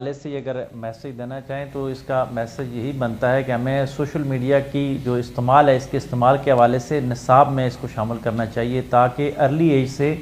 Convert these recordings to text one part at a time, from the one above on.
سے اگر میسیج دینا چاہیں تو اس کا میسیج یہی بنتا ہے کہ ہمیں سوشل میڈیا کی جو استعمال ہے اس کے استعمال کے حوالے سے نصاب میں اس کو شامل کرنا چاہیے تاکہ ارلی ایج سے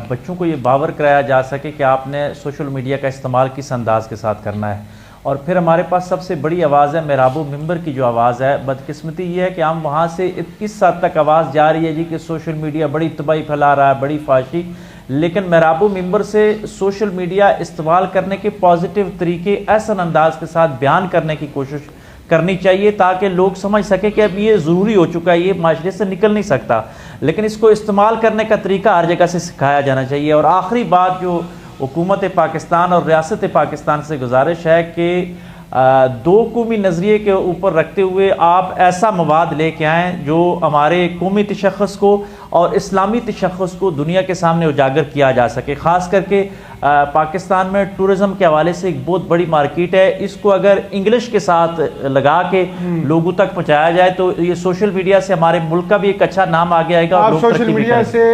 بچوں کو یہ باور کرایا جا سکے کہ آپ نے سوشل میڈیا کا استعمال کس انداز کے ساتھ کرنا ہے۔ اور پھر ہمارے پاس سب سے بڑی آواز ہے محراب و منبر کی جو آواز ہے، بدقسمتی یہ ہے کہ ہم وہاں سے اس حد تک آواز جا رہی ہے جی کہ سوشل میڈیا بڑی تباہی پھیلا رہا ہے، بڑی فحاشی، لیکن محراب و منبر سے سوشل میڈیا استعمال کرنے کے پازیٹیو طریقے احسن انداز کے ساتھ بیان کرنے کی کوشش کرنی چاہیے تاکہ لوگ سمجھ سکیں کہ اب یہ ضروری ہو چکا ہے، یہ معاشرے سے نکل نہیں سکتا، لیکن اس کو استعمال کرنے کا طریقہ ہر جگہ سے سکھایا جانا چاہیے۔ اور آخری بات جو حکومت پاکستان اور ریاست پاکستان سے گزارش ہے کہ دو قومی نظریے کے اوپر رکھتے ہوئے آپ ایسا مواد لے کے آئیں جو ہمارے قومی تشخص کو اور اسلامی تشخص کو دنیا کے سامنے اجاگر کیا جا سکے۔ خاص کر کے پاکستان میں ٹورزم کے حوالے سے ایک بہت بڑی مارکیٹ ہے، اس کو اگر انگلش کے ساتھ لگا کے لوگوں تک پہنچایا جائے تو یہ سوشل میڈیا سے ہمارے ملک کا بھی ایک اچھا نام آگے آئے گا۔ آپ سوشل میڈیا سے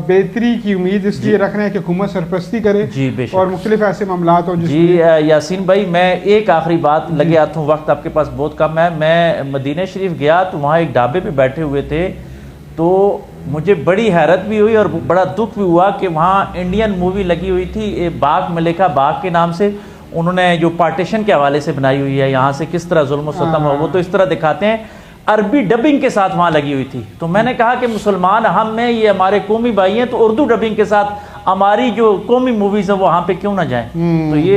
بہتری کی امید اس لیے رکھ رہے ہیں کہ حکومت سرپرستی کرے اور مختلف ایسے معاملات ہوں۔ جی یاسین بھائی، میں ایک آخری بات لگے آتا ہوں، وقت آپ کے پاس بہت کم ہے۔ میں مدینہ شریف گیا تو وہاں ایک ڈھابے پہ بیٹھے ہوئے تھے تو مجھے بڑی حیرت بھی ہوئی اور بڑا دکھ بھی ہوا کہ وہاں انڈین مووی لگی ہوئی تھی، باغ ملکہ باغ کے نام سے، انہوں نے جو پارٹیشن کے حوالے سے بنائی ہوئی ہے، یہاں سے کس طرح ظلم و ستم ہو وہ تو اس طرح دکھاتے ہیں، عربی ڈبنگ کے ساتھ وہاں لگی ہوئی تھی۔ تو میں نے کہا کہ مسلمان ہم میں یہ ہمارے قومی بھائی ہیں تو اردو ڈبنگ کے ساتھ ہماری جو قومی موویز ہیں وہاں پہ کیوں نہ جائیں؟ تو یہ